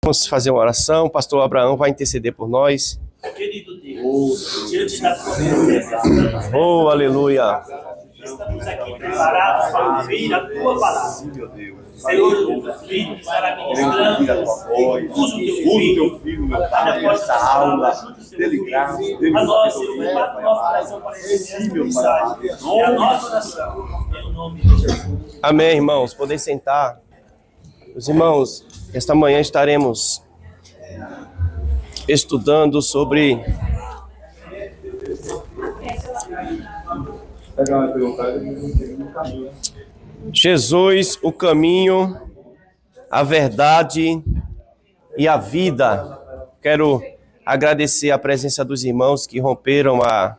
Vamos fazer uma oração, o pastor Abraão vai interceder por nós. Querido Deus, diante da tua presença, Oh, aleluia. estamos aqui preparados para ouvir a tua palavra. Senhor, o teu filho estará ministrando, usa o teu filho para esta aula, a nós, Senhor, prepara o nosso coração para receber esta mensagem. É a nossa oração, em nome de Jesus. Amém, irmãos, podem sentar. Os irmãos, esta manhã estaremos estudando sobre Jesus, o caminho, a verdade e a vida. Quero agradecer a presença dos irmãos que romperam a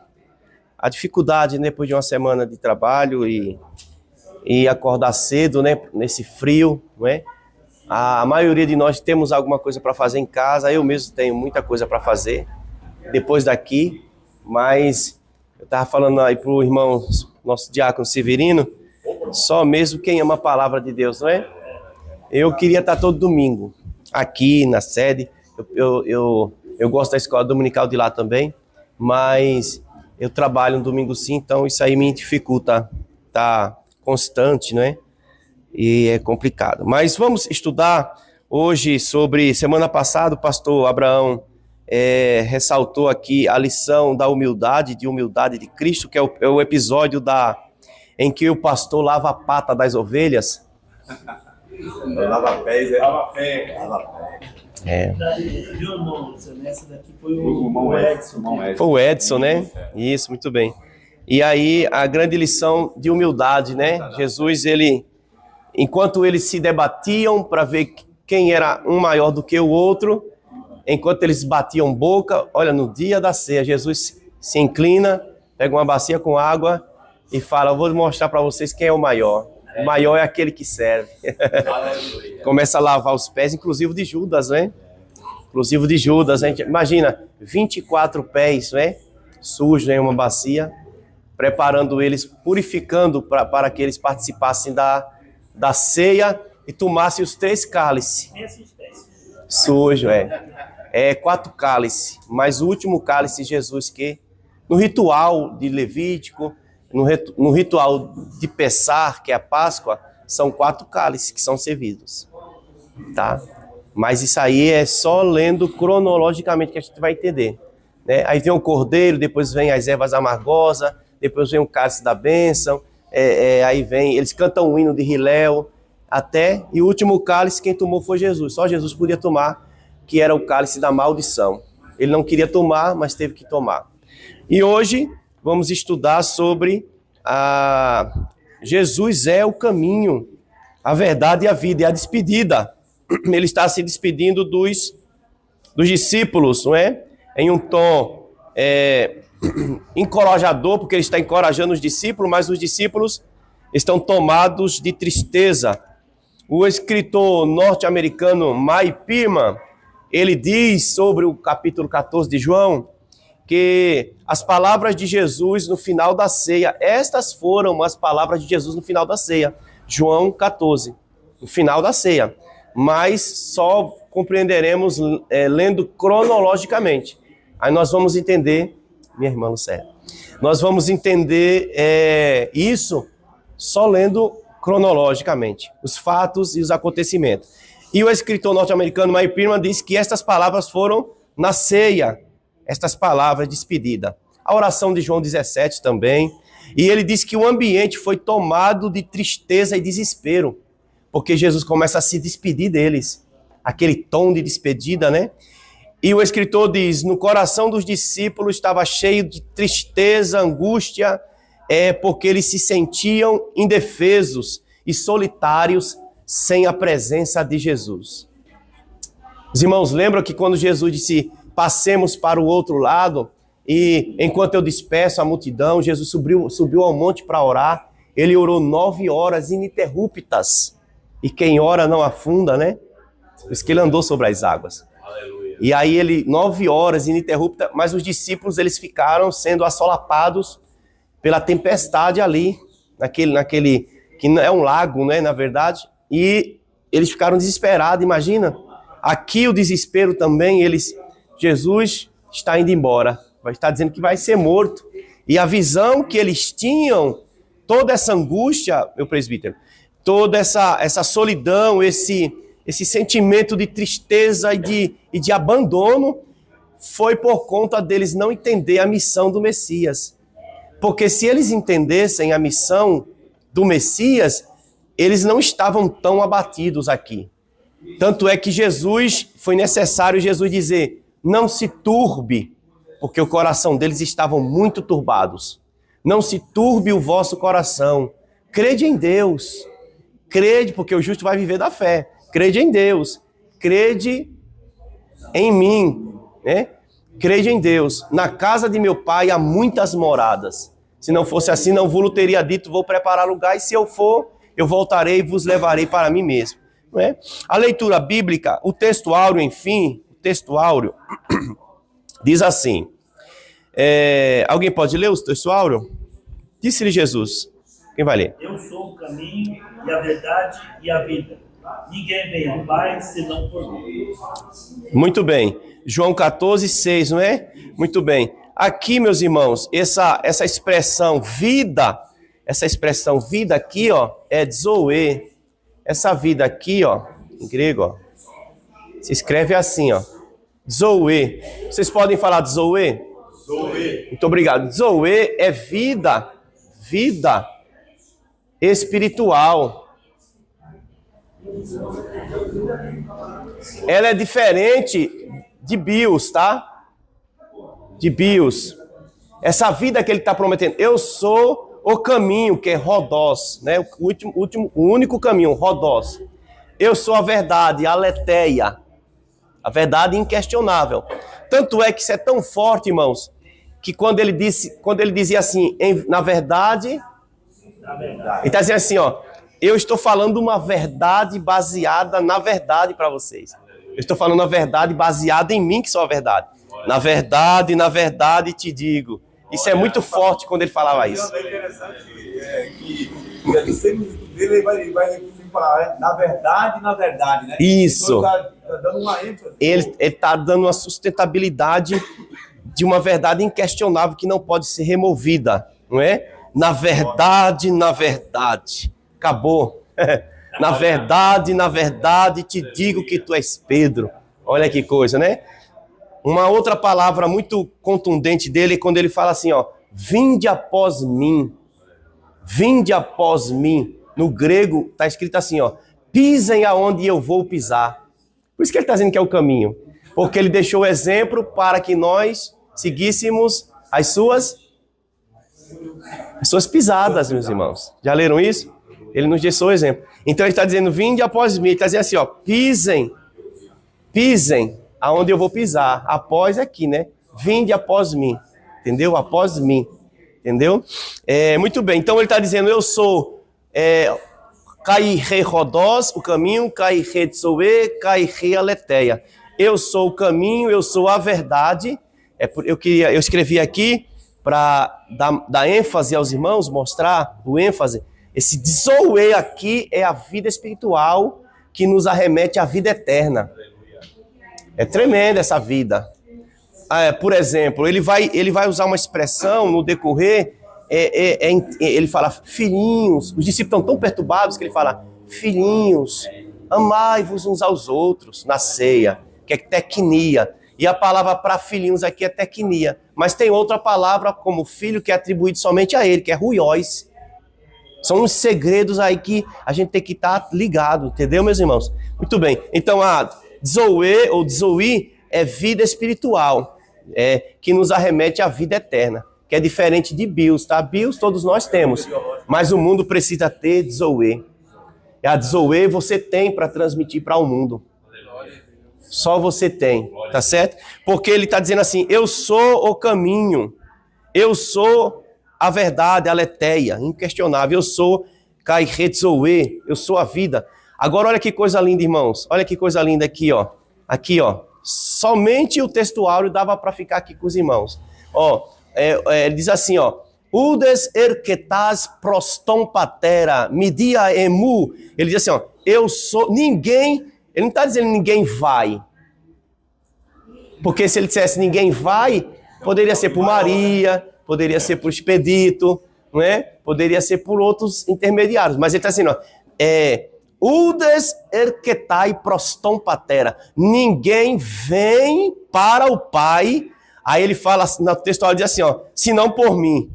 dificuldade, né, depois de uma semana de trabalho e acordar cedo, né, nesse frio, né? A maioria de nós temos alguma coisa para fazer em casa. Eu mesmo tenho muita coisa para fazer depois daqui, mas eu estava falando aí para o irmão, nosso diácono Severino, só mesmo quem ama a palavra de Deus, não é? Eu queria estar todo domingo aqui na sede. Eu gosto da escola dominical de lá também, mas eu trabalho no domingo sim, então isso aí me dificulta estar constante, não é? E é complicado. Mas vamos estudar hoje sobre... Semana passada o pastor Abraão ressaltou aqui a lição da humildade de Cristo, que é o episódio em que o pastor lava a pata das ovelhas. Lava pés, é? Lava pé. Viu, irmão? Essa daqui foi o Edson. Foi o Edson, né? Isso, muito bem. E aí, a grande lição de humildade, né? Jesus, enquanto eles se debatiam para ver quem era um maior do que o outro, enquanto eles batiam boca, olha, no dia da ceia, Jesus se inclina, pega uma bacia com água e fala: eu vou mostrar para vocês quem é o maior. O maior é aquele que serve. Começa a lavar os pés, inclusive de Judas, né? Inclusive de Judas, né? Imagina, 24 pés, né? Sujos em uma bacia, preparando eles, purificando para que eles participassem da ceia e tomassem os 3 cálices. Sujo, 4 cálices, mas o último cálice de Jesus, que no ritual de Levítico, no ritual de Pessar, que é a Páscoa, são 4 cálices que são servidos, tá? Mas isso aí é só lendo cronologicamente que a gente vai entender, né? Aí vem o cordeiro, depois vem as ervas amargosas, depois vem o cálice da bênção, aí vem, eles cantam o hino de Hilel, e o último cálice quem tomou foi Jesus. Só Jesus podia tomar, que era o cálice da maldição. Ele não queria tomar, mas teve que tomar. E hoje vamos estudar sobre Jesus é o caminho, a verdade e a vida, e a despedida. Ele está se despedindo dos discípulos, não é? Em um tom encorajador, porque ele está encorajando os discípulos, mas os discípulos estão tomados de tristeza. O escritor norte-americano Mike Pirman, ele diz sobre o capítulo 14 de João, que as palavras de Jesus no final da ceia, estas foram as palavras de Jesus no final da ceia, João 14, no final da ceia, mas só compreenderemos lendo cronologicamente. Aí nós vamos entender, minha irmã Lucélia, nós vamos entender isso só lendo cronologicamente, os fatos e os acontecimentos. E o escritor norte-americano Mike Pirman diz que estas palavras foram na ceia, estas palavras de despedida. A oração de João 17 também. E ele diz que o ambiente foi tomado de tristeza e desespero, porque Jesus começa a se despedir deles. Aquele tom de despedida, né? E o escritor diz: no coração dos discípulos estava cheio de tristeza, angústia, porque eles se sentiam indefesos e solitários sem a presença de Jesus. Os irmãos lembram que quando Jesus disse: passemos para o outro lado, e enquanto eu despeço a multidão, Jesus subiu ao monte para orar. Ele orou 9 horas ininterruptas. E quem ora não afunda, né? Por isso que ele andou sobre as águas. Aleluia. E aí ele, 9 horas ininterruptas, mas os discípulos eles ficaram sendo assolapados pela tempestade ali, naquele que é um lago, né, na verdade, e eles ficaram desesperados. Imagina Aqui o desespero também, Jesus está indo embora, vai estar dizendo que vai ser morto. E a visão que eles tinham, toda essa angústia, meu presbítero, toda essa solidão, esse sentimento de tristeza e de abandono, foi por conta deles não entender a missão do Messias. Porque se eles entendessem a missão do Messias, eles não estavam tão abatidos aqui. Tanto é que foi necessário Jesus dizer, não se turbe, porque o coração deles estavam muito turbados. Não se turbe o vosso coração. Crede em Deus. Crede, porque o justo vai viver da fé. Crede em Deus. Crede em mim, né? Crede em Deus. Na casa de meu pai há muitas moradas. Se não fosse assim, não vos teria dito, vou preparar lugar, e se eu for, eu voltarei e vos levarei para mim mesmo. Não é? A leitura bíblica, o texto áureo, enfim, o texto áureo, diz assim, alguém pode ler o texto áureo? Disse-lhe Jesus. Quem vai ler? Eu sou o caminho e a verdade e a vida. Ninguém vem ao Pai senão por mim. Muito bem. João 14, 6, não é? Muito bem. Aqui, meus irmãos, essa expressão vida aqui, ó, é zoe. Essa vida aqui, ó, em grego, ó, se escreve assim, ó, zoe. Vocês podem falar de zoe? Zoe. Muito obrigado. Zoe é vida espiritual. Ela é diferente de bios, tá? De bios. Essa vida que ele está prometendo. Eu sou o caminho, que é Rodós, né? O único caminho, Rodós. Eu sou a verdade, a aletheia. A verdade inquestionável. Tanto é que isso é tão forte, irmãos, que quando ele dizia assim, na verdade, ele está dizendo assim, ó, eu estou falando uma verdade baseada na verdade para vocês. Eu estou falando a verdade baseada em mim, que sou a verdade. Na verdade te digo. Isso é muito forte quando ele falava isso. É interessante que ele vai sempre falar, na verdade, né? Isso. Então, ele tá dando uma ênfase. Ele está dando uma sustentabilidade de uma verdade inquestionável que não pode ser removida, não é? Na verdade. Acabou. Na verdade te digo que tu és Pedro. Olha que coisa, né? Uma outra palavra muito contundente dele é quando ele fala assim, ó, vinde após mim. No grego está escrito assim, ó, pisem aonde eu vou pisar. Por isso que ele está dizendo que é o caminho. Porque ele deixou o exemplo para que nós seguíssemos as suas pisadas, meus irmãos. Já leram isso? Ele nos deixou o exemplo. Então ele está dizendo, vinde após mim. Ele está dizendo assim, ó, pisem aonde eu vou pisar. Após aqui, né? Vinde após mim. Entendeu? Após mim. Entendeu? Muito bem. Então ele está dizendo, eu sou Cairre Rodós, o caminho, Cairre Tsoe, Cairre Aletheia. Eu sou o caminho, eu sou a verdade. Eu escrevi aqui para dar ênfase aos irmãos, mostrar o ênfase. Esse Zoe aqui é a vida espiritual que nos arremete à vida eterna. É tremenda essa vida. Por exemplo, ele vai usar uma expressão no decorrer, ele fala, filhinhos, os discípulos estão tão perturbados que ele fala, filhinhos, amai-vos uns aos outros na ceia, que é tecnia. E a palavra para filhinhos aqui é tecnia. Mas tem outra palavra como filho que é atribuído somente a ele, que é ruiós. São uns segredos aí que a gente tem que estar ligado, entendeu, meus irmãos? Muito bem. Então, a Zoe ou Zoe é vida espiritual, que nos arremete à vida eterna, que é diferente de bios, tá? Bios todos nós temos, mas o mundo precisa ter Zoe. E a Zoe você tem para transmitir para o mundo. Só você tem, tá certo? Porque ele está dizendo assim, eu sou o caminho, eu sou a verdade, a aletheia, inquestionável, eu sou Kairetzoe, eu sou a vida. Agora olha que coisa linda, irmãos, olha que coisa linda aqui, ó. Aqui, ó, somente o textuário dava para ficar aqui com os irmãos. Ó, ele diz assim, ó, Udes erketas proston patera, media emu. Ele diz assim, ó, eu sou, ninguém Ele não está dizendo ninguém vai. Porque se ele dissesse ninguém vai, poderia ser por Maria, poderia ser por Expedito, não é? Poderia ser por outros intermediários. Mas ele está dizendo, Udes erquetai proston patera. Ninguém vem para o Pai. Aí ele fala, na textual diz assim, se não por mim.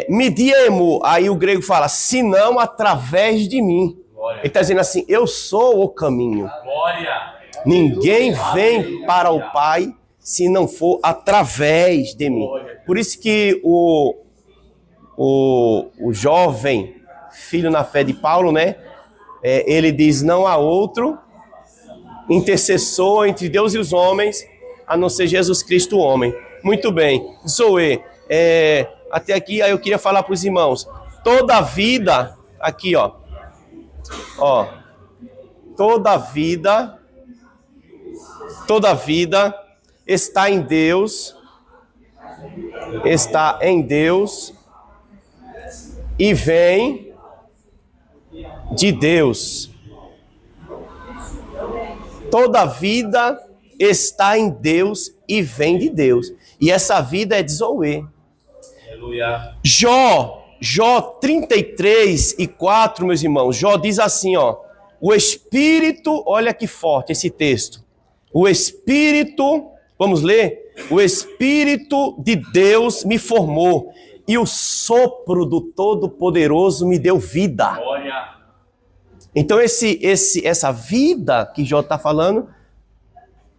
Midiemo, aí o grego fala, se não através de mim. Glória. Ele está dizendo assim, eu sou o caminho. Glória. Ninguém vem para o Pai se não for através de mim. Por isso que o jovem filho na fé de Paulo, né? Ele diz, não há outro intercessor entre Deus e os homens, a não ser Jesus Cristo, o homem. Muito bem. Zoe, até aqui aí eu queria falar para os irmãos. Toda a vida, aqui toda a vida está em Deus e vem de Deus. Toda a vida está em Deus e vem de Deus. E essa vida é de Zoe. Aleluia. Jó 33:4, meus irmãos. Jó diz assim, o Espírito, olha que forte esse texto. O Espírito, vamos ler? O Espírito de Deus me formou e o sopro do Todo-Poderoso me deu vida. Glória. Então essa vida que Jó está falando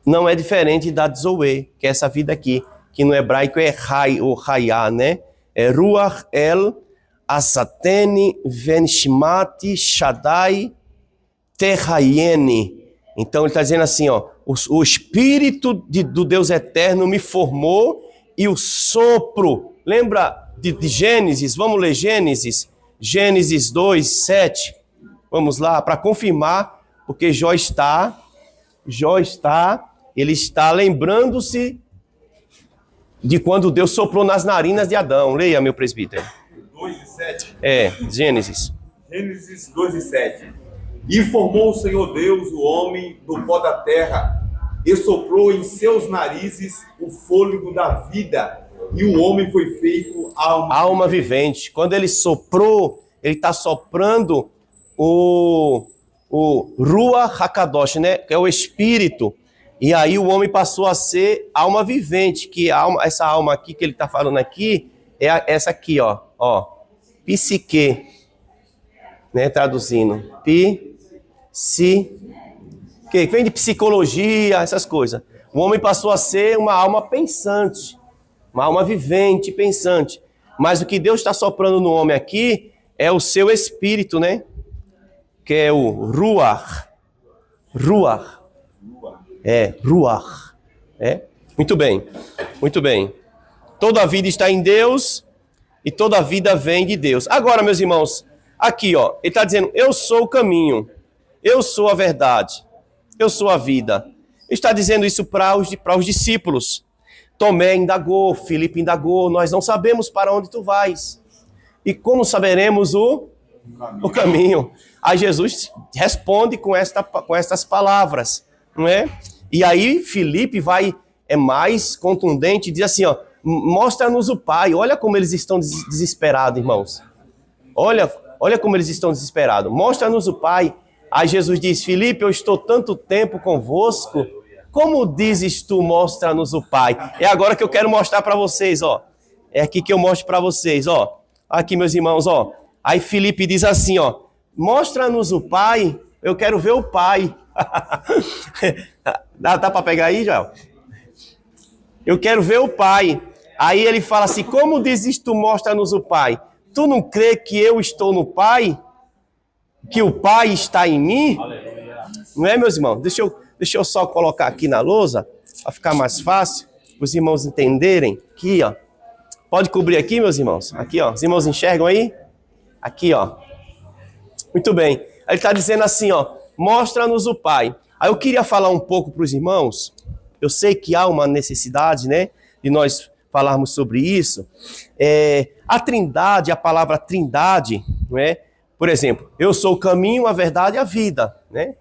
não é diferente da de Zoe, que é essa vida aqui, que no hebraico é Rai ou Raiá, né? É Ruach El Asateni Venshimati Shaddai Terraiene. Então ele está dizendo assim, o Espírito do Deus Eterno me formou e o sopro. Lembra de Gênesis? Vamos ler Gênesis 2:7. Vamos lá, para confirmar, porque Jó está lembrando-se de quando Deus soprou nas narinas de Adão. Leia, meu presbítero. 2:7. Gênesis. Gênesis 2:7. E formou o Senhor Deus o homem do pó da terra, e soprou em seus narizes o fôlego da vida, e o homem foi feito alma vivente. Quando ele soprou, ele está soprando o Ruach HaKadosh, né? Que é o Espírito. E aí o homem passou a ser alma vivente, que essa alma aqui que ele está falando aqui, é essa aqui, psique, né? Traduzindo, que vem de psicologia, essas coisas. O homem passou a ser uma alma pensante, uma alma vivente, pensante. Mas o que Deus está soprando no homem aqui é o seu espírito, né? Que é o Ruach. Ruach. Muito bem. Toda a vida está em Deus e toda a vida vem de Deus. Agora, meus irmãos, aqui, ele está dizendo, eu sou o caminho, eu sou a verdade, eu sou a vida. Ele está dizendo isso para os discípulos. Tomé indagou, Filipe indagou, nós não sabemos para onde tu vais. E como saberemos o caminho? Aí Jesus responde com estas palavras, não é? E aí Filipe é mais contundente e diz assim, mostra-nos o Pai. Olha como eles estão desesperados, irmãos. Olha como eles estão desesperados. Mostra-nos o Pai. Aí Jesus diz, Filipe, eu estou tanto tempo convosco, como dizes tu, mostra-nos o Pai? É agora que eu quero mostrar para vocês, É aqui que eu mostro para vocês, Aqui, meus irmãos, Aí Filipe diz assim, mostra-nos o Pai, eu quero ver o Pai. Dá para pegar aí, Joel? Eu quero ver o Pai. Aí ele fala assim, como dizes tu, mostra-nos o Pai? Tu não crê que eu estou no Pai? Que o Pai está em mim? Aleluia. Não é, meus irmãos? Deixa eu só colocar aqui na lousa, para ficar mais fácil, para os irmãos entenderem. Aqui, Pode cobrir aqui, meus irmãos? Aqui, Os irmãos enxergam aí? Aqui, Muito bem. Ele está dizendo assim, mostra-nos o Pai. Aí eu queria falar um pouco para os irmãos. Eu sei que há uma necessidade, né, de nós falarmos sobre isso. A Trindade, a palavra Trindade, não é? Por exemplo, eu sou o caminho, a verdade e a vida, né?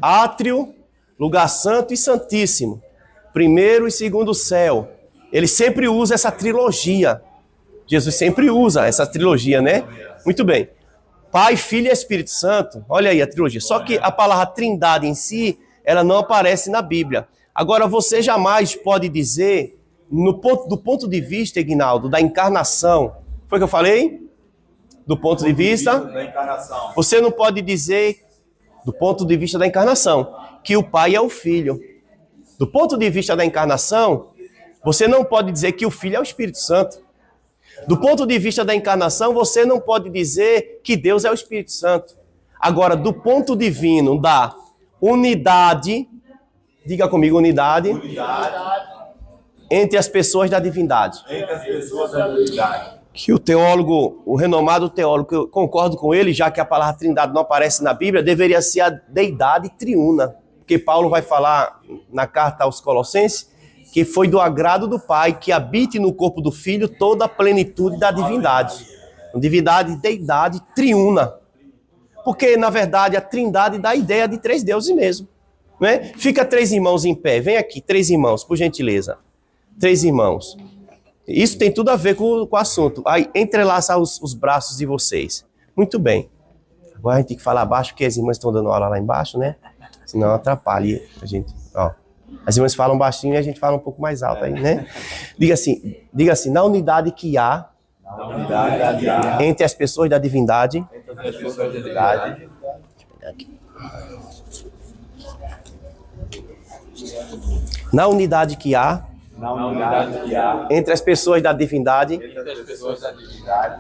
átrio, lugar santo e santíssimo, primeiro e segundo céu. Ele sempre usa essa trilogia. Jesus sempre usa essa trilogia, né? Muito bem. Pai, Filho e Espírito Santo. Olha aí a trilogia. Só que a palavra trindade em si, ela não aparece na Bíblia. Agora, você jamais pode dizer, do ponto de vista, Ignaldo, da encarnação. Foi o que eu falei? Do ponto de vista da encarnação. Você não pode dizer, do ponto de vista da encarnação, que o Pai é o Filho. Do ponto de vista da encarnação, você não pode dizer que o Filho é o Espírito Santo. Do ponto de vista da encarnação, você não pode dizer que Deus é o Espírito Santo. Agora, do ponto divino, da unidade, diga comigo, unidade, entre as pessoas da divindade. Entre as pessoas da divindade. Que o teólogo, o renomado teólogo, que eu concordo com ele, já que a palavra trindade não aparece na Bíblia, deveria ser a deidade triuna. Porque Paulo vai falar na carta aos Colossenses que foi do agrado do Pai que habite no corpo do Filho toda a plenitude da divindade. Divindade, deidade, triuna. Porque, na verdade, a trindade dá a ideia de três deuses mesmo. Não é? Fica três irmãos em pé. Vem aqui, três irmãos, por gentileza. Três irmãos. Isso tem tudo a ver com o assunto. Aí, entrelaça os braços de vocês. Muito bem. Agora a gente tem que falar baixo, porque as irmãs estão dando aula lá embaixo, né? Senão atrapalha a gente. Ó. As irmãs falam baixinho e a gente fala um pouco mais alto aí, né? Diga assim, na unidade que há entre as pessoas da divindade, na unidade que há entre as pessoas da divindade,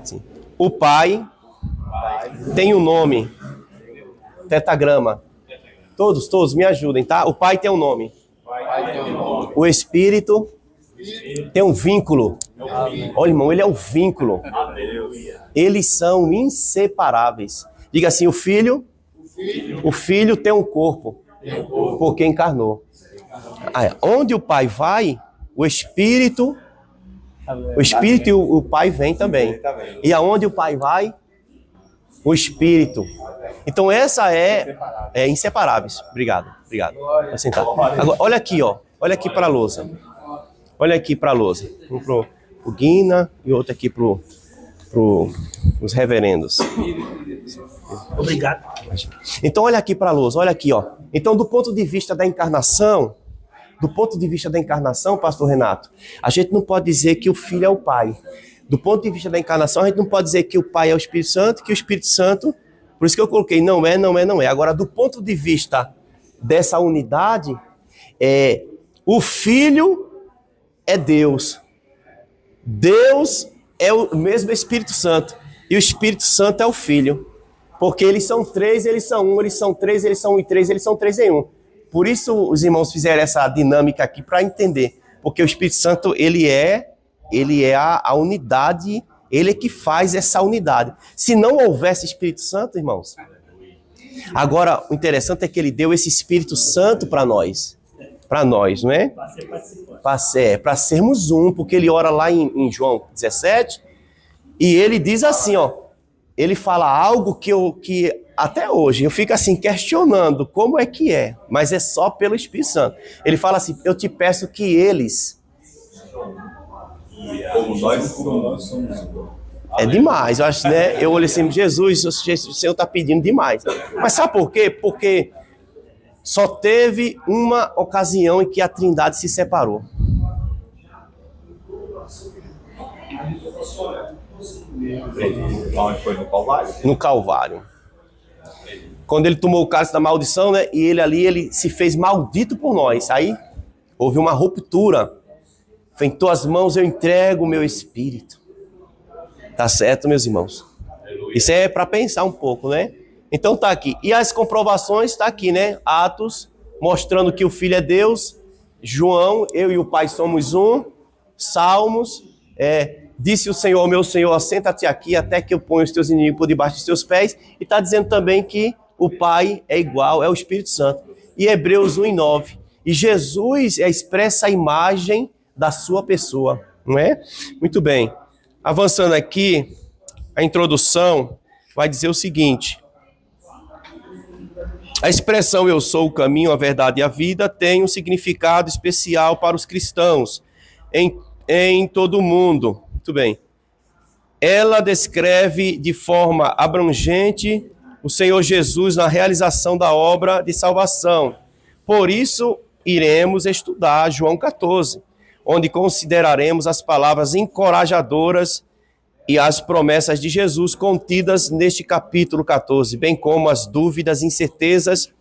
sim, o Pai tem um nome, tetagrama. Todos me ajudem, tá? O Pai tem um nome. O Espírito tem um vínculo. Olha, irmão, ele é um vínculo. Eles são inseparáveis. Diga assim, o Filho tem um corpo, porque encarnou. Onde o Pai vai, o Espírito e o Pai vêm também. E aonde o Pai vai, o Espírito. Então essa é inseparáveis. Obrigado. Vou sentar. Agora, olha aqui, ó. Olha aqui para a lousa. Olha aqui para a lousa. Um pro Guina e outro aqui os reverendos. Obrigado. Então olha aqui para a lousa. Olha aqui, ó. Então do ponto de vista da encarnação, pastor Renato, a gente não pode dizer que o Filho é o Pai. Do ponto de vista da encarnação, a gente não pode dizer que o Pai é o Espírito Santo, que o Espírito Santo, por isso que eu coloquei não é. Agora, do ponto de vista dessa unidade, o Filho é Deus. Deus é o mesmo Espírito Santo. E o Espírito Santo é o Filho. Porque eles são três, eles são um, eles são três, eles são um e três, eles são três em um. Por isso os irmãos fizeram essa dinâmica aqui para entender. Porque o Espírito Santo, ele é a unidade, ele é que faz essa unidade. Se não houvesse Espírito Santo, irmãos, agora o interessante é que ele deu esse Espírito Santo para nós, não é? Para sermos um, porque ele ora lá em João 17, e ele diz assim, ó, ele fala algo que até hoje eu fico assim questionando como é que é, mas é só pelo Espírito Santo. Ele fala assim, eu te peço que eles... Como nós somos. É demais, eu acho, né? Eu olhei assim, Jesus, o Senhor está pedindo demais. Mas sabe por quê? Porque só teve uma ocasião em que a Trindade se separou. Onde foi no Calvário? No Calvário. Quando ele tomou o cálice da maldição, né? E ele se fez maldito por nós. Aí houve uma ruptura. Em tuas mãos eu entrego o meu espírito. Tá certo, meus irmãos? Isso é para pensar um pouco, né? Então tá aqui. E as comprovações tá aqui, né? Atos, mostrando que o Filho é Deus. João, eu e o Pai somos um. Salmos, disse o Senhor, meu Senhor, assenta-te aqui até que eu ponha os teus inimigos por debaixo dos teus pés. E tá dizendo também que o Pai é igual, é o Espírito Santo. E Hebreus 1:9. E Jesus expressa a imagem da sua pessoa, não é? Muito bem. Avançando aqui, a introdução vai dizer o seguinte. A expressão eu sou o caminho, a verdade e a vida tem um significado especial para os cristãos em todo o mundo. Muito bem. Ela descreve de forma abrangente o Senhor Jesus na realização da obra de salvação. Por isso, iremos estudar João 14, onde consideraremos as palavras encorajadoras e as promessas de Jesus contidas neste capítulo 14, bem como as dúvidas e incertezas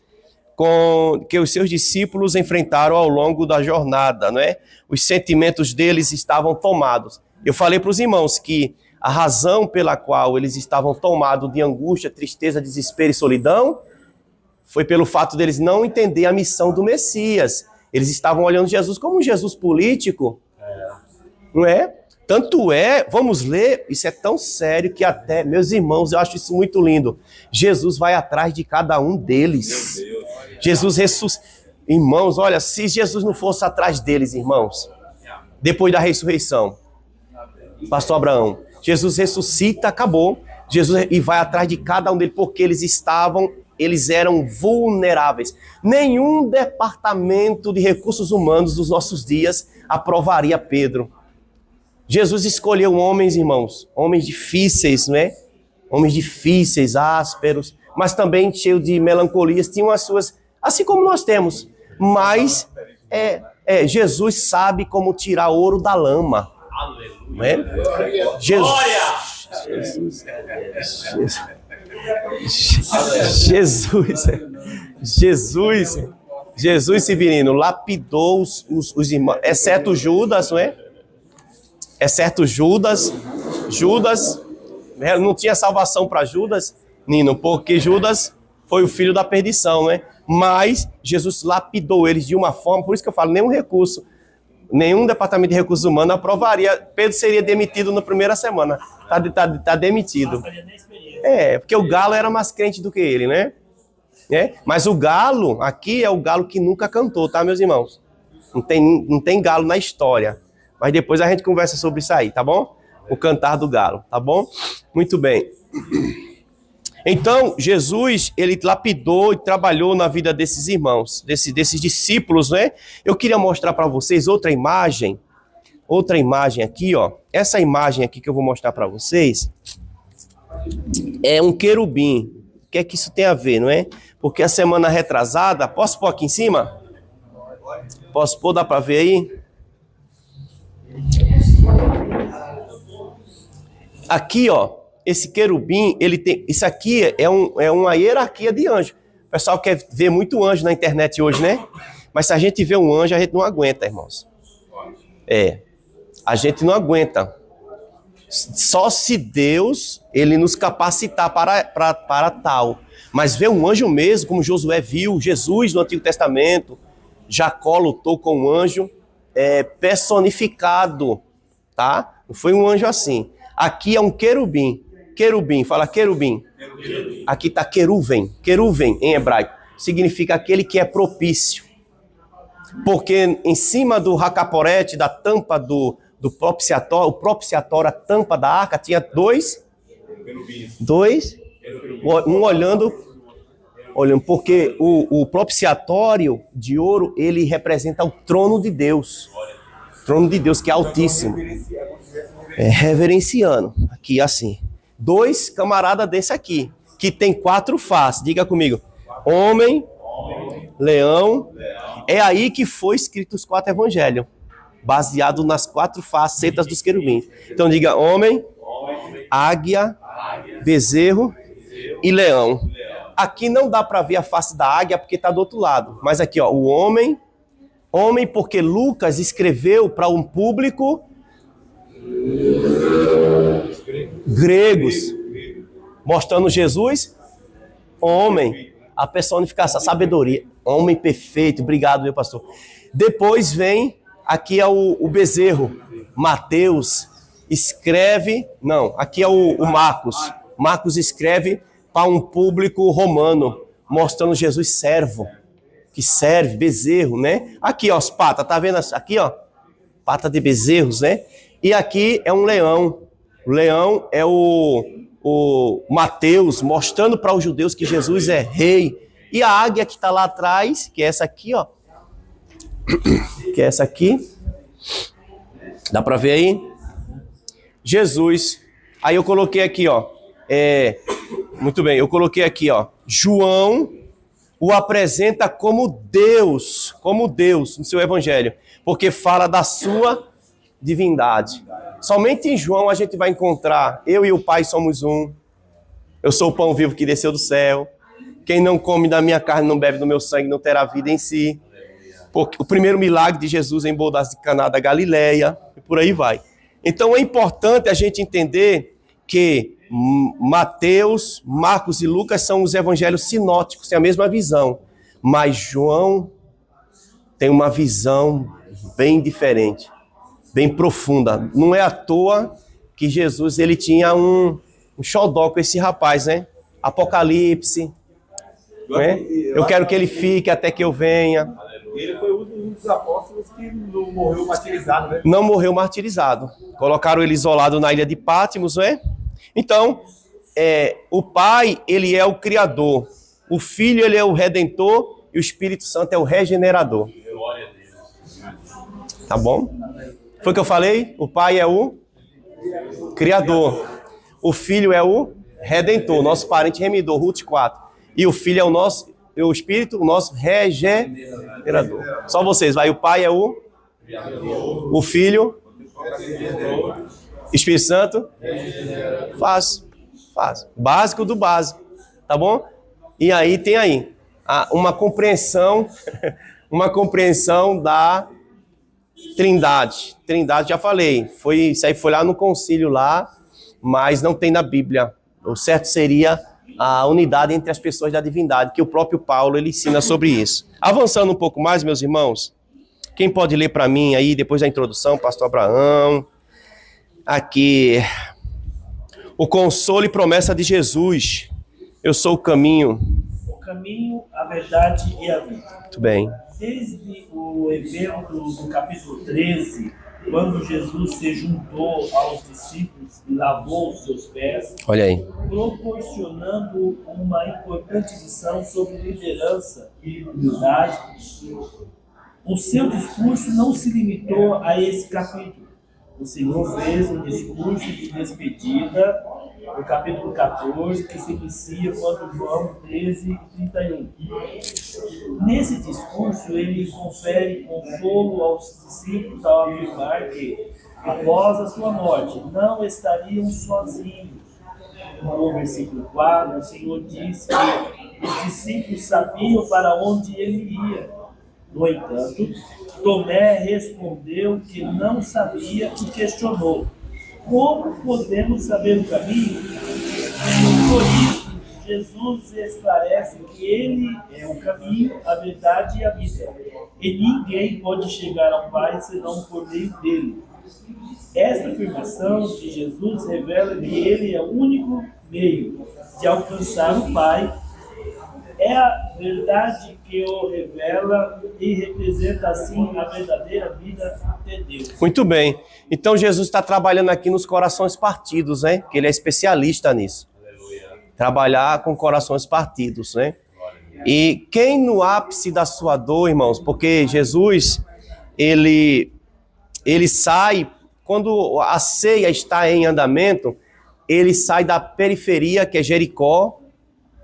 que os seus discípulos enfrentaram ao longo da jornada, não é? Os sentimentos deles estavam tomados. Eu falei para os irmãos que a razão pela qual eles estavam tomados de angústia, tristeza, desespero e solidão foi pelo fato deles não entender a missão do Messias. Eles estavam olhando Jesus como um Jesus político, não é? Tanto é, vamos ler, isso é tão sério que até, meus irmãos, eu acho isso muito lindo. Jesus vai atrás de cada um deles. Jesus ressuscita. Irmãos, olha, se Jesus não fosse atrás deles, irmãos, depois da ressurreição, pastor Abraão, Jesus ressuscita, acabou. Jesus e vai atrás de cada um deles, porque eles eram vulneráveis. Nenhum departamento de recursos humanos dos nossos dias aprovaria Pedro. Jesus escolheu homens, irmãos, homens difíceis, não é? Homens difíceis, ásperos, mas também cheios de melancolias, tinham as suas, assim como nós temos. Mas Jesus sabe como tirar ouro da lama. Não é? Jesus, Severino, lapidou os irmãos, exceto Judas, não é? Exceto Judas, não tinha salvação para Judas, Nino, porque Judas foi o filho da perdição, né? Mas Jesus lapidou eles de uma forma, por isso que eu falo, nenhum departamento de recursos humanos aprovaria, Pedro seria demitido na primeira semana, tá demitido. Porque o galo era mais crente do que ele, né? Mas o galo, aqui é o galo que nunca cantou, tá, meus irmãos? Não tem galo na história. Mas depois a gente conversa sobre isso aí, tá bom? O cantar do galo, tá bom? Muito bem. Então, Jesus, ele lapidou e trabalhou na vida desses irmãos, desses discípulos, né? Eu queria mostrar para vocês outra imagem aqui, ó. Essa imagem aqui que eu vou mostrar para vocês é um querubim. O que é que isso tem a ver, não é? Porque a semana retrasada, posso pôr aqui em cima? Posso pôr, dá para ver aí? Aqui, ó, esse querubim, ele tem, isso aqui é uma hierarquia de anjo. O pessoal quer ver muito anjo na internet hoje, né? Mas se a gente vê um anjo, a gente não aguenta, irmãos. A gente não aguenta. Só se Deus, ele nos capacitar para tal. Mas ver um anjo mesmo, como Josué viu, Jesus no Antigo Testamento, Jacó lutou com um anjo personificado, tá? Não foi um anjo assim. Aqui é um querubim. Querubim, fala querubim. Aqui está queruvem. Queruvem em hebraico significa aquele que é propício. Porque em cima do racaporete, da tampa do propiciatório, o propiciatório, a tampa da arca, tinha dois, um olhando, porque o propiciatório de ouro, ele representa o trono de Deus. Trono de Deus, que é altíssimo. Reverenciando, aqui assim. Dois camaradas desse aqui, que tem 4 faces, diga comigo. Homem, leão. É aí que foi escrito os 4 evangelhos, baseado nas 4 facetas dos querubins. Então diga homem, águia, bezerro e leão. Aqui não dá para ver a face da águia porque está do outro lado. Mas aqui, ó, o homem porque Lucas escreveu para um público gregos, mostrando Jesus, homem, a personificação, a sabedoria, homem perfeito. Obrigado, meu pastor. Depois vem, aqui é o bezerro. Mateus escreve, não, aqui é o Marcos. Marcos escreve para um público romano, mostrando Jesus servo, que serve, bezerro, né? Aqui, ó, as patas, tá vendo aqui, ó? Pata de bezerros, né? E aqui é um leão. O leão é o Mateus, mostrando para os judeus que Jesus é rei, E a águia que está lá atrás, que é essa aqui, ó. Que é essa aqui. Dá para ver aí? Jesus. Aí eu coloquei aqui, ó. Muito bem, eu coloquei aqui, ó. João o apresenta como Deus no seu evangelho, porque fala da sua divindade. Somente em João a gente vai encontrar: eu e o Pai somos um. Eu sou o pão vivo que desceu do céu. Quem não come da minha carne, não bebe do meu sangue, não terá vida em si. Porque o primeiro milagre de Jesus em bodas de Caná da Galileia, e por aí vai. Então é importante a gente entender que Mateus, Marcos e Lucas são os evangelhos sinóticos, têm a mesma visão. Mas João tem uma visão bem diferente, bem profunda. Não é à toa que Jesus ele tinha um xodó com esse rapaz, né? Apocalipse. Né? Eu quero que ele fique até que eu venha. Ele foi um dos apóstolos que não morreu martirizado, né? Não morreu martirizado. Colocaram ele isolado na ilha de Pátimos, né? Então, o Pai, ele é o Criador. O Filho, ele é o Redentor. E o Espírito Santo é o Regenerador. Tá bom? Foi o que eu falei? O Pai é o Criador. O Filho é o Redentor, nosso parente remidor, Ruth 4. E o Filho é o Espírito, o nosso Regenerador. Só vocês, vai. O Pai é o Filho, Espírito Santo. Fácil. Básico do básico, tá bom? E aí tem aí uma compreensão da Trindade. Trindade, já falei. Isso aí foi lá no concílio lá, mas não tem na Bíblia. O certo seria a unidade entre as pessoas da divindade, que o próprio Paulo ele ensina sobre isso. Avançando um pouco mais, meus irmãos, quem pode ler para mim aí, depois da introdução, pastor Abraão, aqui, o consolo e promessa de Jesus. Eu sou o caminho. O caminho, a verdade e a vida. Muito bem. Desde o evento do capítulo 13, quando Jesus se juntou aos discípulos e lavou os seus pés, olha aí, proporcionando uma importante lição sobre liderança e humildade, o seu discurso não se limitou a esse capítulo. O Senhor fez um discurso de despedida no capítulo 14, que se inicia quando João 13:31. Nesse discurso, ele confere consolo aos discípulos ao afirmar que, após a sua morte, não estariam sozinhos. No versículo 4, o Senhor diz que os discípulos sabiam para onde ele ia. No entanto, Tomé respondeu que não sabia e questionou: como podemos saber o caminho? Por isso, Jesus esclarece que ele é o caminho, a verdade e a vida. E ninguém pode chegar ao Pai senão por meio dele. Esta afirmação de Jesus revela que ele é o único meio de alcançar o Pai. É a verdade que o revela e representa, assim, a verdadeira vida de Deus. Muito bem. Então, Jesus está trabalhando aqui nos corações partidos, né? Que ele é especialista nisso. Aleluia. Trabalhar com corações partidos, né? E quem no ápice da sua dor, irmãos, porque Jesus, ele sai, quando a ceia está em andamento, ele sai da periferia, que é Jericó,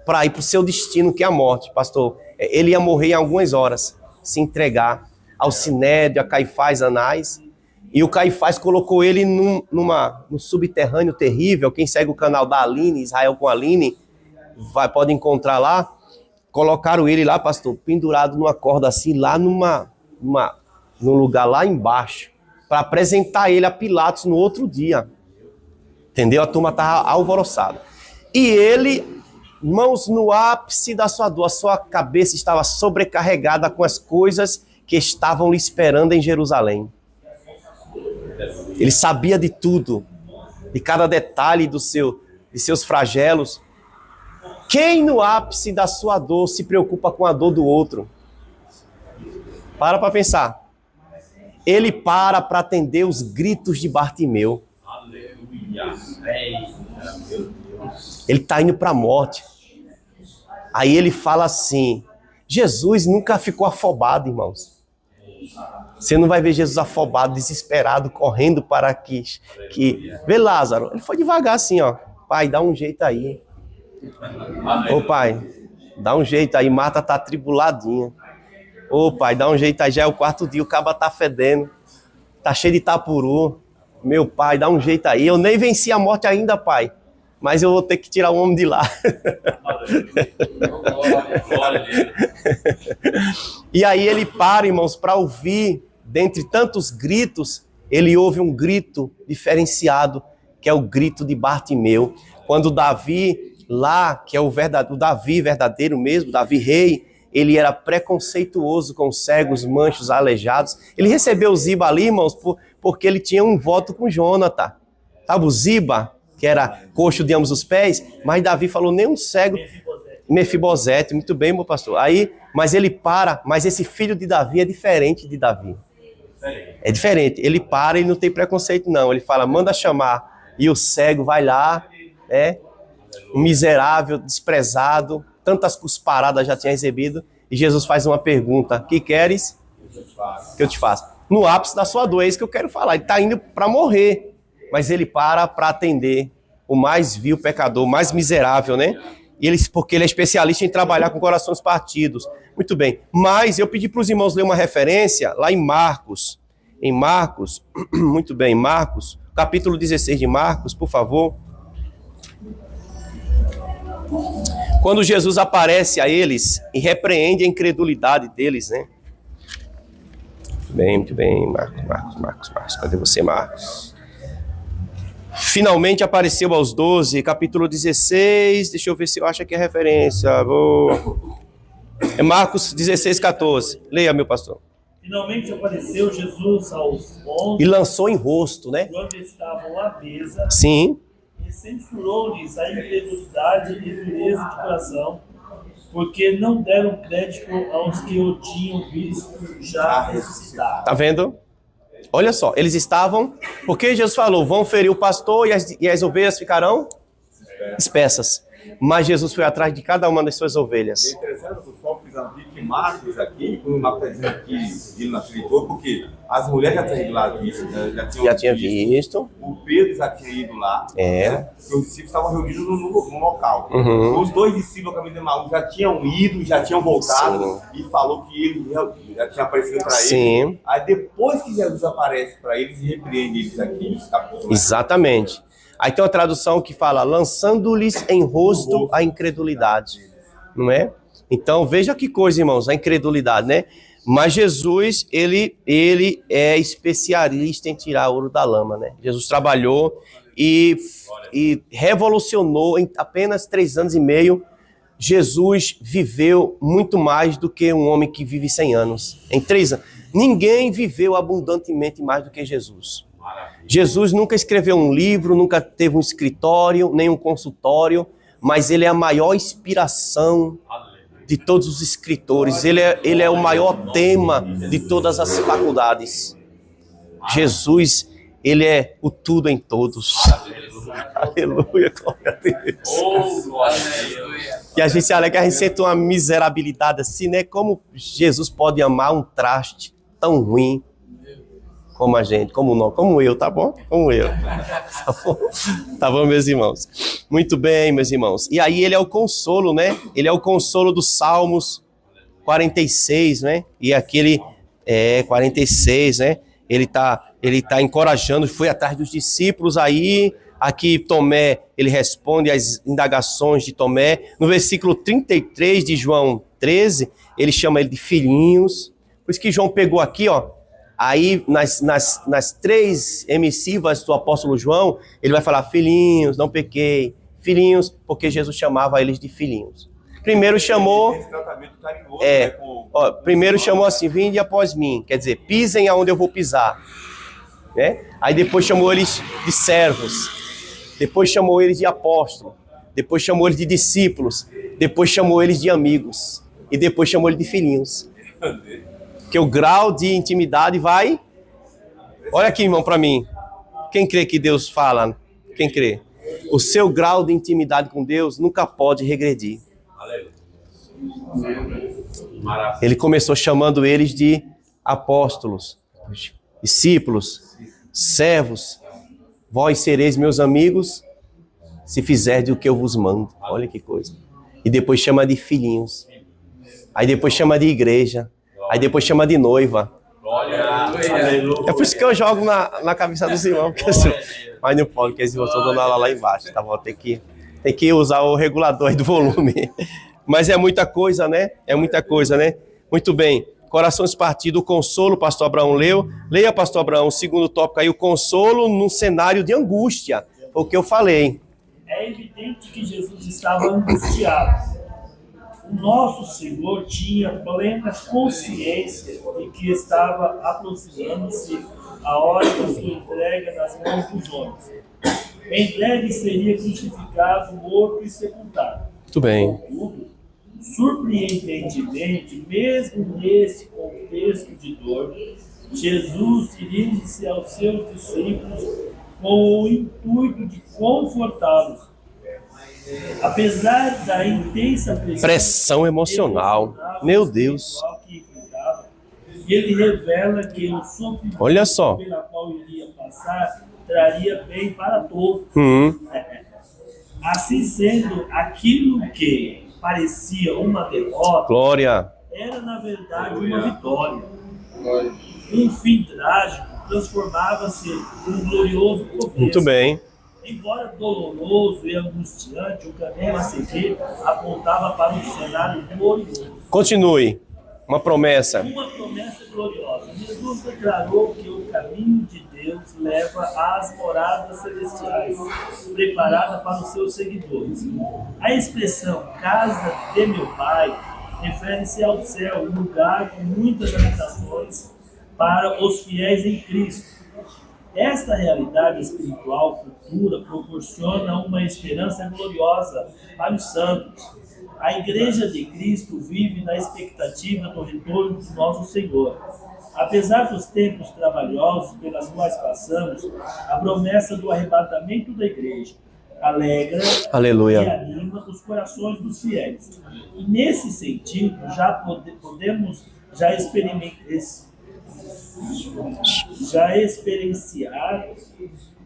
para ir para o seu destino, que é a morte, pastor. Ele ia morrer em algumas horas, se entregar ao Sinédrio, a Caifás, Anás. E o Caifás colocou ele num subterrâneo terrível. Quem segue o canal da Aline, Israel com a Aline, pode encontrar lá. Colocaram ele lá, pastor, pendurado numa corda assim, lá num lugar lá embaixo, para apresentar ele a Pilatos no outro dia. Entendeu? A turma estava alvoroçada. E ele, irmãos, no ápice da sua dor, a sua cabeça estava sobrecarregada com as coisas que estavam lhe esperando em Jerusalém. Ele sabia de tudo, de cada detalhe de seus flagelos. Quem no ápice da sua dor se preocupa com a dor do outro? Para pensar. Ele para atender os gritos de Bartimeu. Aleluia. Ele está indo para a morte. Aí ele fala assim, Jesus nunca ficou afobado, irmãos. Você não vai ver Jesus afobado, desesperado, correndo para que... Vê Lázaro, ele foi devagar assim, ó. Pai, dá um jeito aí. Ô pai, dá um jeito aí, Marta tá atribuladinha. Ô pai, dá um jeito aí, já é o 4º dia, o caba tá fedendo. Tá cheio de tapuru. Meu pai, dá um jeito aí. Eu nem venci a morte ainda, pai. Mas eu vou ter que tirar o homem de lá. E aí ele para, irmãos, para ouvir, dentre tantos gritos, ele ouve um grito diferenciado, que é o grito de Bartimeu. Quando Davi, lá, que é o Davi verdadeiro mesmo, Davi rei, ele era preconceituoso com os cegos, manchos, aleijados. Ele recebeu Ziba ali, irmãos, porque ele tinha um voto com Jonathan. Sabe o Ziba, que era coxo de ambos os pés? Mas Davi falou, nem um cego... Mefibosete, muito bem, meu pastor. Aí, mas ele para, mas esse filho de Davi é diferente de Davi. É diferente. Ele para, ele não tem preconceito, não. Ele fala, manda chamar. E o cego vai lá, um miserável, desprezado, tantas cusparadas já tinha recebido, e Jesus faz uma pergunta, que queres? Que eu te faça. No ápice da sua dor, é isso que eu quero falar. Ele está indo para morrer, mas ele para atender o mais vil pecador, o mais miserável, né? Porque ele é especialista em trabalhar com corações partidos. Muito bem. Mas eu pedi para os irmãos ler uma referência lá em Marcos. Em Marcos, muito bem, Marcos, capítulo 16 de Marcos, por favor. Quando Jesus aparece a eles e repreende a incredulidade deles, né? Muito bem, Marcos. Cadê você, Marcos? Finalmente apareceu aos 12, capítulo 16, deixa eu ver se eu acho aqui a referência. É Marcos 16, 14. Leia, meu pastor. Finalmente apareceu Jesus aos 11. E lançou em rosto, né? Quando estavam à mesa. Sim. E censurou-lhes a incredulidade e dureza de coração, porque não deram crédito aos que o tinham visto já ressuscitar. Tá vendo? Olha só, eles estavam... Porque Jesus falou, vão ferir o pastor e as ovelhas ficarão espessas. Mas Jesus foi atrás de cada uma das suas ovelhas. É interessante o foco que Marcos aqui, o Marcos está dizendo que ele não acreditou, porque as mulheres já tinham ido lá visto, né? já tinham visto. O Pedro já tinha ido lá. Né? Os discípulos estavam reunidos no local. Uhum. Os 2 discípulos do caminho de Emaús já tinham ido, já tinham voltado. Sim. E falou que ele já tinha aparecido para eles. Aí depois que Jesus aparece para eles e repreende eles aqui nos capítulos. Exatamente. Aí tem uma tradução que fala, lançando-lhes em rosto a incredulidade, não é? Então, veja que coisa, irmãos, a incredulidade, né? Mas Jesus, ele é especialista em tirar ouro da lama, né? Jesus trabalhou e revolucionou em apenas 3 anos e meio. Jesus viveu muito mais do que um homem que vive 100 anos. Em 3 anos. Ninguém viveu abundantemente mais do que Jesus. Jesus nunca escreveu um livro, nunca teve um escritório, nem um consultório, mas ele é a maior inspiração de todos os escritores. Ele é o maior tema de todas as faculdades. Jesus, ele é o tudo em todos. Aleluia, glória a Deus. E a gente se alegra, a gente sente uma miserabilidade assim, né? Como Jesus pode amar um traste tão ruim como a gente, como eu, tá bom? Como eu. Tá bom, meus irmãos? Muito bem, meus irmãos. E aí ele é o consolo, né? Ele é o consolo dos Salmos 46, né? E aquele 46, né? Ele tá encorajando, foi atrás dos discípulos aí. Aqui Tomé, ele responde às indagações de Tomé. No versículo 33 de João 13, ele chama ele de filhinhos. Por isso que João pegou aqui, ó. Aí, nas 3 emissivas do apóstolo João, ele vai falar, filhinhos, não pequei. Filhinhos, porque Jesus chamava eles de filhinhos. Primeiro chamou... primeiro chamou assim, vinde após mim. Quer dizer, pisem aonde eu vou pisar. Né? Aí depois chamou eles de servos. Depois chamou eles de apóstolo. Depois chamou eles de discípulos. Depois chamou eles de amigos. E depois chamou eles de filhinhos. Que o grau de intimidade vai... Olha aqui, irmão, para mim. Quem crê que Deus fala? Quem crê? O seu grau de intimidade com Deus nunca pode regredir. Ele começou chamando eles de apóstolos, discípulos, servos. Vós sereis meus amigos se fizerdes o que eu vos mando. Olha que coisa. E depois chama de filhinhos. Aí depois chama de igreja. Aí depois chama de noiva. É por isso que eu jogo na cabeça dos irmãos. Mas não pode, porque eles estão dando aula lá embaixo. Tá bom? Tem que usar o regulador aí do volume. Mas é muita coisa, né? É muita coisa, né? Muito bem. Corações partidos, o consolo, o pastor Abraão leu. Leia, pastor Abraão, o segundo tópico aí, o consolo num cenário de angústia. Foi o que eu falei. É evidente que Jesus estava angustiado. O nosso Senhor tinha plena consciência de que estava aproximando-se a hora da sua entrega nas mãos dos homens. Em breve seria crucificado, morto e sepultado. Muito bem. Contudo, surpreendentemente, mesmo nesse contexto de dor, Jesus dirige-se aos seus discípulos com o intuito de confortá-los. Apesar da intensa pressão emocional, meu Deus, que ele revela que o sofrimento olha só, pela qual iria passar traria bem para todos. Assim sendo, aquilo que parecia uma derrota, glória, era na verdade uma vitória. Um fim trágico transformava-se num glorioso começo. Muito bem. Embora doloroso e angustiante, o caminho a seguir apontava para um cenário glorioso. Continue. Uma promessa. Uma promessa gloriosa. Jesus declarou que o caminho de Deus leva às moradas celestiais, preparada para os seus seguidores. A expressão casa de meu Pai refere-se ao céu, um lugar com muitas habitações para os fiéis em Cristo. Esta realidade espiritual futura proporciona uma esperança gloriosa para os santos. A Igreja de Cristo vive na expectativa do retorno de nosso Senhor. Apesar dos tempos trabalhosos pelas quais passamos, a promessa do arrebatamento da Igreja alegra Aleluia. e anima os corações dos fiéis. E nesse sentido, podemos experienciar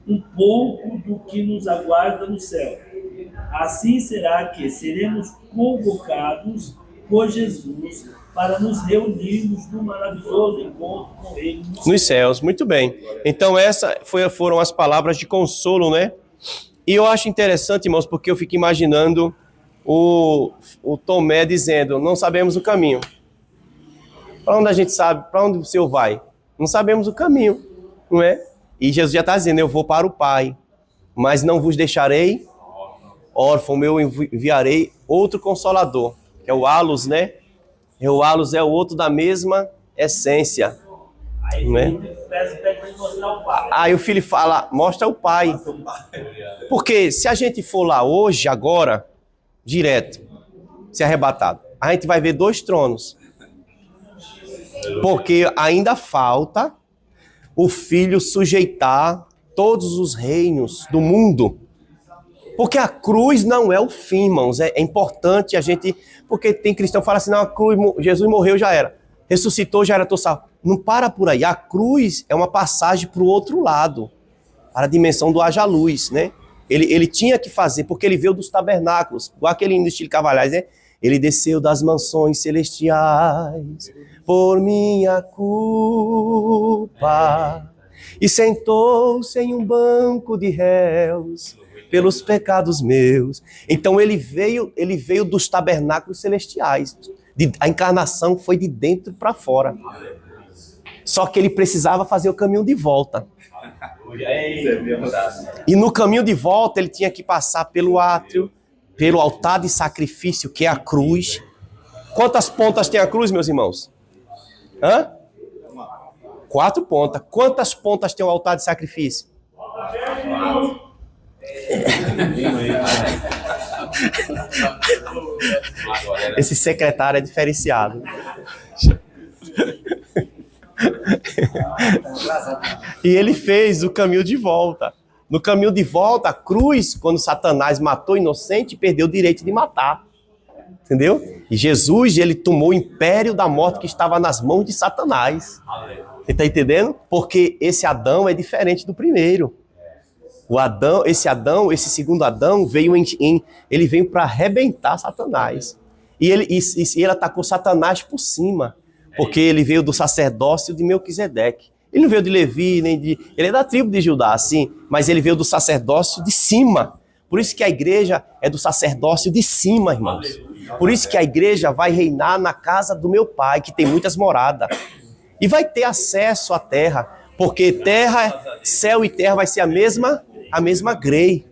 um pouco do que nos aguarda no céu. Assim será que seremos convocados por Jesus para nos reunirmos num maravilhoso encontro com Ele nos céus. Muito bem. Então essas foram as palavras de consolo, né? E eu acho interessante, irmãos, porque eu fico imaginando o Tomé dizendo, não sabemos o caminho. Para onde a gente sabe? Para onde o Senhor vai? Não sabemos o caminho, não é? E Jesus já está dizendo, eu vou para o Pai, mas não vos deixarei órfão, eu enviarei outro Consolador, que é o Alus, né? E o Alus é o outro da mesma essência. Aí não é? Aí o filho fala, mostra o Pai. Porque se a gente for lá hoje, agora, direto, se arrebatado, a gente vai ver 2 tronos. Porque ainda falta o filho sujeitar todos os reinos do mundo. Porque a cruz não é o fim, irmãos. É importante a gente... Porque tem cristão que fala assim, não, a cruz, Jesus morreu, já era. Ressuscitou, já era, tô salvo. Não para por aí. A cruz é uma passagem para o outro lado. Para a dimensão do haja luz, né? Ele tinha que fazer, porque ele veio dos tabernáculos. Igual aquele hino do estilo Cavalhais, né? Ele desceu das mansões celestiais por minha culpa e sentou-se em um banco de réus pelos pecados meus. Então ele veio dos tabernáculos celestiais. A encarnação foi de dentro para fora. Só que ele precisava fazer o caminho de volta. E no caminho de volta ele tinha que passar pelo átrio, pelo altar de sacrifício, que é a cruz. Quantas pontas tem a cruz, meus irmãos? 4 pontas. Quantas pontas tem o altar de sacrifício? Esse secretário é diferenciado. E ele fez o caminho de volta. No caminho de volta, a cruz, quando Satanás matou o inocente, perdeu o direito de matar. Entendeu? E Jesus, ele tomou o império da morte que estava nas mãos de Satanás. Você está entendendo? Porque esse Adão é diferente do primeiro. Esse segundo Adão, ele veio para arrebentar Satanás. E ele atacou Satanás por cima. Porque ele veio do sacerdócio de Melquisedeque. Ele não veio de Levi, ele é da tribo de Judá, sim, mas ele veio do sacerdócio de cima. Por isso que a igreja é do sacerdócio de cima, irmãos. Por isso que a igreja vai reinar na casa do meu Pai, que tem muitas moradas. E vai ter acesso à terra, porque céu e terra vai ser a mesma grei.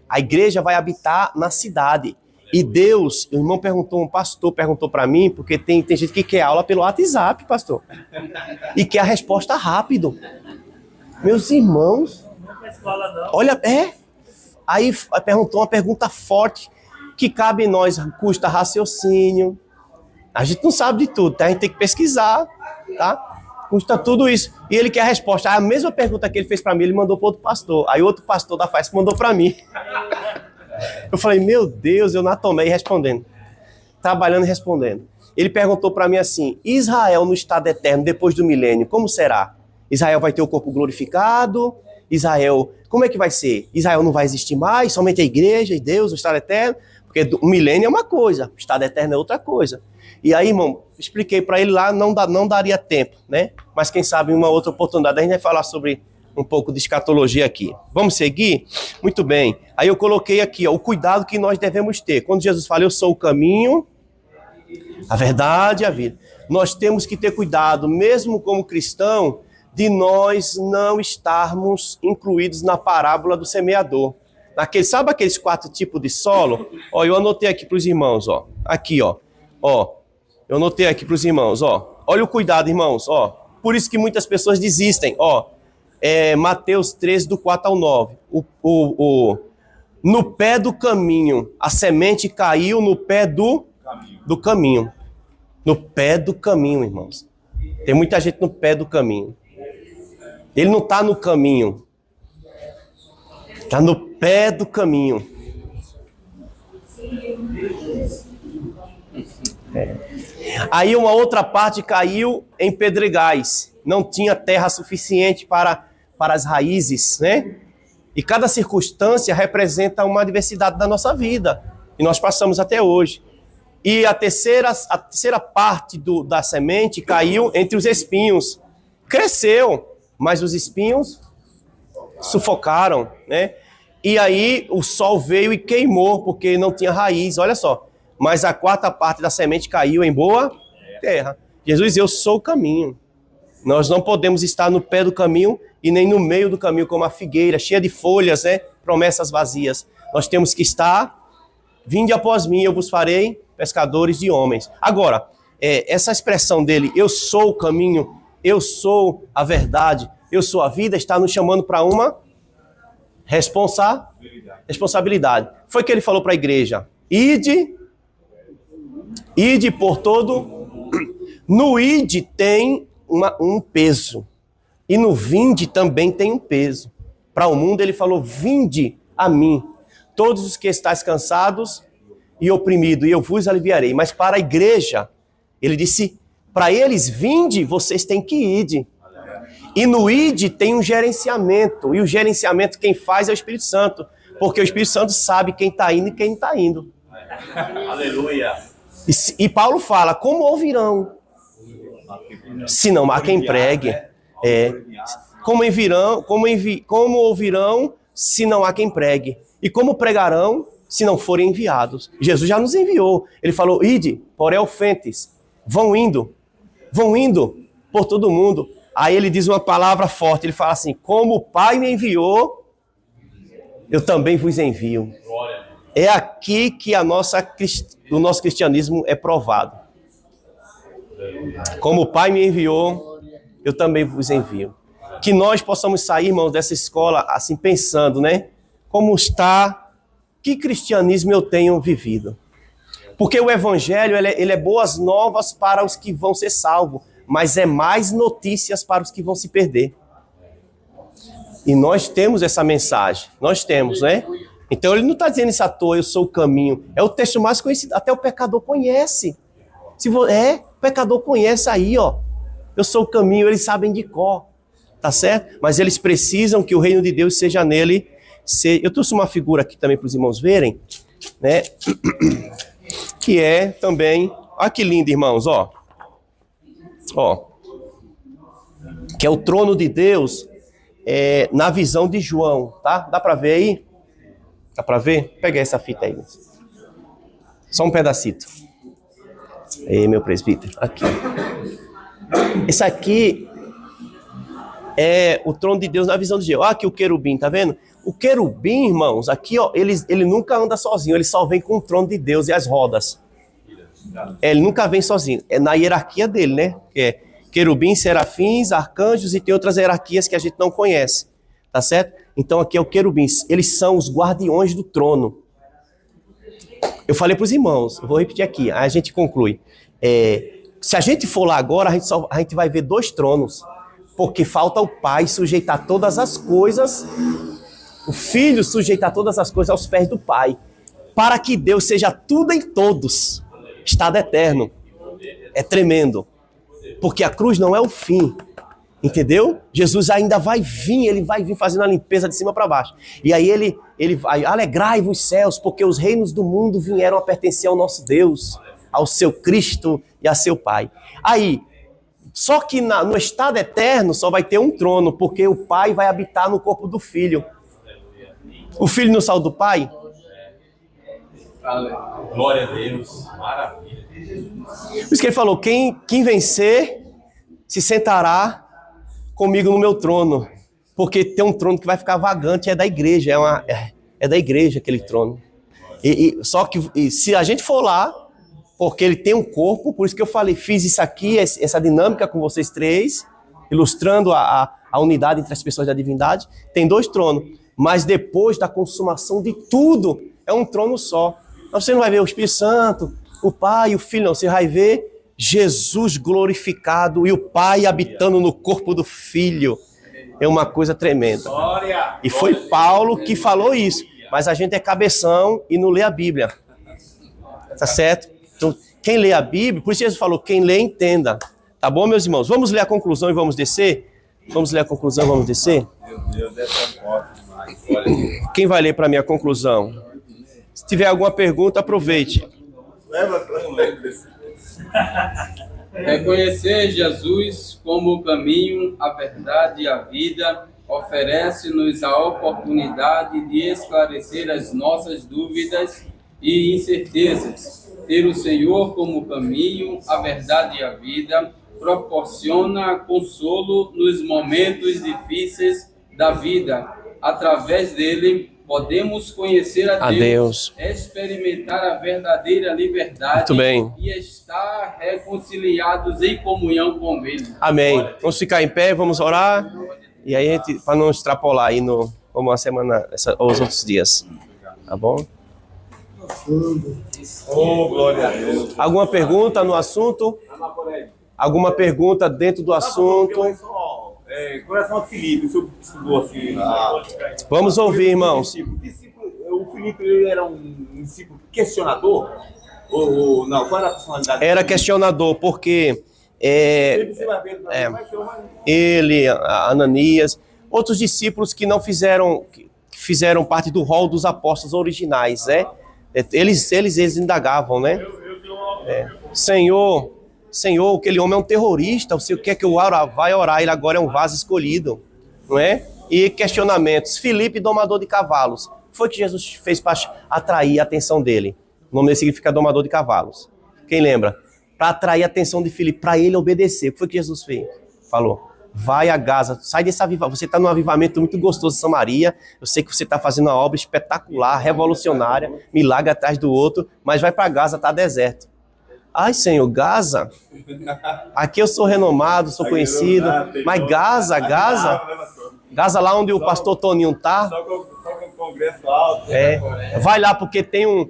A igreja vai habitar na cidade. E Deus, um pastor perguntou para mim, porque tem gente que quer aula pelo WhatsApp, pastor. E quer a resposta rápido. Meus irmãos, olha, aí perguntou uma pergunta forte, que cabe em nós, custa raciocínio. A gente não sabe de tudo, tá? A gente tem que pesquisar, tá? Custa tudo isso. E ele quer a resposta. A mesma pergunta que ele fez para mim, ele mandou para outro pastor. Aí outro pastor da FAESC mandou para mim. Eu falei, meu Deus, eu não tomei respondendo. Trabalhando e respondendo. Ele perguntou para mim assim, Israel no estado eterno, depois do milênio, como será? Israel vai ter o corpo glorificado? Israel, como é que vai ser? Israel não vai existir mais, somente a igreja e Deus, o estado eterno? Porque o milênio é uma coisa, o estado eterno é outra coisa. E aí, irmão, expliquei para ele lá, não daria tempo, né? Mas quem sabe em uma outra oportunidade a gente vai falar sobre um pouco de escatologia aqui. Vamos seguir? Muito bem. Aí eu coloquei aqui, ó, o cuidado que nós devemos ter. Quando Jesus fala, eu sou o caminho, a verdade e a vida. Nós temos que ter cuidado, mesmo como cristão, de nós não estarmos incluídos na parábola do semeador. Sabe aqueles 4 tipos de solo? Ó, eu anotei aqui para os irmãos, ó. Aqui, ó. Ó, eu anotei aqui para os irmãos, ó. Olha o cuidado, irmãos, ó. Por isso que muitas pessoas desistem, ó. Mateus 13, do 4 ao 9. No pé do caminho, a semente caiu no pé do caminho. No pé do caminho, irmãos. Tem muita gente no pé do caminho. Ele não está no caminho. Está no pé do caminho. Aí uma outra parte caiu em pedregais. Não tinha terra suficiente para as raízes, né? E cada circunstância representa uma adversidade da nossa vida. E nós passamos até hoje. E a terceira parte da semente caiu entre os espinhos. Cresceu, mas os espinhos sufocaram, né? E aí o sol veio e queimou, porque não tinha raiz, olha só. Mas a 4ª parte da semente caiu em boa terra. Jesus, eu sou o caminho. Nós não podemos estar no pé do caminho e nem no meio do caminho, como a figueira, cheia de folhas, né? Promessas vazias. Nós temos que estar, vinde após mim, eu vos farei pescadores de homens. Agora, essa expressão dele, eu sou o caminho, eu sou a verdade, eu sou a vida, está nos chamando para uma responsabilidade. Foi o que ele falou para a igreja. Ide por todo. No ide tem um peso. E no vinde também tem um peso. Para o mundo ele falou, vinde a mim, todos os que estáis cansados e oprimidos, e eu vos aliviarei. Mas para a igreja, ele disse, para eles, vinde, vocês têm que ir. E no ide tem um gerenciamento. E o gerenciamento quem faz é o Espírito Santo. Porque o Espírito Santo sabe quem está indo e quem não está indo. Aleluia. E Paulo fala, como ouvirão? Se não há quem pregue. Como ouvirão se não há quem pregue? E como pregarão se não forem enviados? Jesus já nos enviou. Ele falou, ide, por elfentes. Vão indo por todo mundo. Aí ele diz uma palavra forte, ele fala assim, como o Pai me enviou, eu também vos envio. É aqui que o nosso cristianismo é provado. Como o Pai me enviou, eu também vos envio. Que nós possamos sair, irmãos, dessa escola assim pensando, né? Como está, que cristianismo eu tenho vivido? Porque o evangelho, ele é boas novas para os que vão ser salvos, mas é mais notícias para os que vão se perder. E nós temos essa mensagem, nós temos, né? Então ele não está dizendo isso à toa, eu sou o caminho. É o texto mais conhecido, até o pecador conhece. O pecador conhece aí, ó. Eu sou o caminho, eles sabem de cor, tá certo? Mas eles precisam que o reino de Deus seja nele. Eu trouxe uma figura aqui também para os irmãos verem, né? Que é também, olha que lindo, irmãos, ó. Ó. Que é o trono de Deus na visão de João, tá? Dá para ver aí? Dá para ver? Pega essa fita aí. Só um pedacito. Ei, meu presbítero. Aqui. Esse aqui é o trono de Deus na visão de Deus. Olha aqui o querubim, tá vendo? O querubim, irmãos, aqui, ó, ele nunca anda sozinho. Ele só vem com o trono de Deus e as rodas. Ele nunca vem sozinho. É na hierarquia dele, né? Que é querubins, serafins, arcanjos e tem outras hierarquias que a gente não conhece. Tá certo? Então aqui é o querubins. Eles são os guardiões do trono. Eu falei para os irmãos, vou repetir aqui, aí a gente conclui. Se a gente for lá agora, a gente vai ver 2 tronos. Porque falta o Pai sujeitar todas as coisas, o Filho sujeitar todas as coisas aos pés do Pai. Para que Deus seja tudo em todos. Estado eterno. É tremendo. Porque a cruz não é o fim. Entendeu? Jesus ainda vai vir, ele vai vir fazendo a limpeza de cima para baixo. E aí ele vai, alegrai-vos céus, porque os reinos do mundo vieram a pertencer ao nosso Deus, ao seu Cristo e a seu Pai. Aí, só que no estado eterno só vai ter um trono, porque o Pai vai habitar no corpo do Filho. O Filho não saiu do Pai? Glória a Deus. Maravilha. Por isso que ele falou, quem vencer se sentará comigo no meu trono, porque tem um trono que vai ficar vagante, é da igreja, é da igreja aquele trono. Só que se a gente for lá, porque ele tem um corpo, por isso que eu falei, fiz isso aqui, essa dinâmica com vocês 3, ilustrando a unidade entre as pessoas da divindade, tem 2 tronos, mas depois da consumação de tudo, é um trono só. Então você não vai ver o Espírito Santo, o Pai e o Filho, não, você vai ver Jesus glorificado e o Pai habitando no corpo do Filho. É uma coisa tremenda. E foi Paulo que falou isso. Mas a gente é cabeção e não lê a Bíblia. Tá certo? Então, quem lê a Bíblia, por isso Jesus falou, quem lê, entenda. Tá bom, meus irmãos? Vamos ler a conclusão e vamos descer? Vamos ler a conclusão e vamos descer? Meu Deus, essa foto demais. Quem vai ler para mim a conclusão? Se tiver alguma pergunta, aproveite. Reconhecer Jesus como o caminho, a verdade e a vida oferece-nos a oportunidade de esclarecer as nossas dúvidas e incertezas. Ter o Senhor como caminho, a verdade e a vida proporciona consolo nos momentos difíceis da vida. Através dele, podemos conhecer a Deus, experimentar a verdadeira liberdade e estar reconciliados em comunhão com Ele. Amém. Vamos ficar em pé, vamos orar. E aí, para não extrapolar aí como a semana, os outros dias. Tá bom? Oh, glória a Deus. Alguma pergunta no assunto? Alguma pergunta dentro do assunto? Com relação a Filipe, o senhor estudou assim. Vamos ouvir, irmãos. O Filipe ele era um discípulo questionador? Ou não? Qual era a personalidade? Era questionador, porque ele, Ananias, outros discípulos que não fizeram parte do rol dos apóstolos originais, né? Eles indagavam, né? Senhor, aquele homem é um terrorista, você quer que eu vai orar, ele agora é um vaso escolhido, não é? E questionamentos. Filipe, domador de cavalos. Foi que Jesus fez para atrair a atenção dele. O nome dele significa domador de cavalos. Quem lembra? Para atrair a atenção de Filipe, para ele obedecer. O que foi que Jesus fez? Falou, vai a Gaza, sai desse avivamento. Você está num avivamento muito gostoso em Samaria. Eu sei que você está fazendo uma obra espetacular, revolucionária, milagre atrás do outro, mas vai para Gaza, está deserto. Ai, Senhor, Gaza? Aqui eu sou renomado, sou conhecido, mas Gaza lá onde o pastor Toninho tá. Só com o congresso alto. Vai lá porque tem um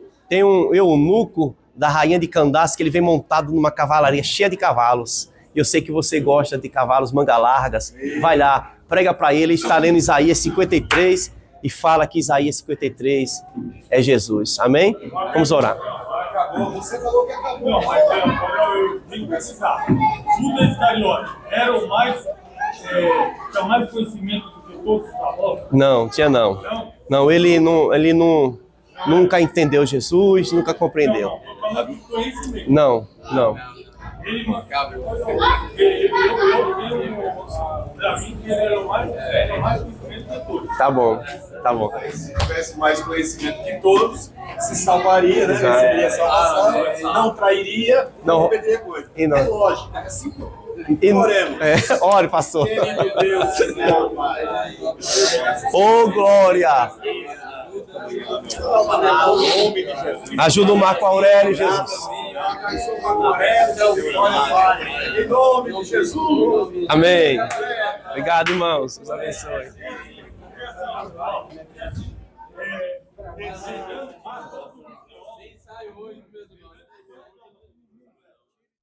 eunuco da rainha de Candace que ele vem montado numa cavalaria cheia de cavalos. Eu sei que você gosta de cavalos manga largas. Vai lá, prega para ele, está lendo Isaías 53, e fala que Isaías 53 é Jesus. Amém? Vamos orar. Acabou. Você falou que acabou. Não, mas eu digo para esse cara. Judas Iscariote era o mais, tinha mais conhecimento do que todos os apóstolos? Não, tinha não. Não, ele nunca entendeu Jesus, nunca compreendeu. Não, estou falando de conhecimento. Não. Ele não acabou. Para mim, ele era o mais conhecimento de todos. Tá bom. Se tivesse mais conhecimento que todos, se salvaria, né? Exato. Receberia salvação, não trairia, Não. não perderia coisa. E não. É lógico, é assim. Oremos. Ore, pastor. Querido Deus, meu Pai. Ô, glória. Em nome de Jesus. Ajuda o Marco Aurélio, Jesus. Em nome de Jesus. Amém. Obrigado, irmãos. Deus abençoe.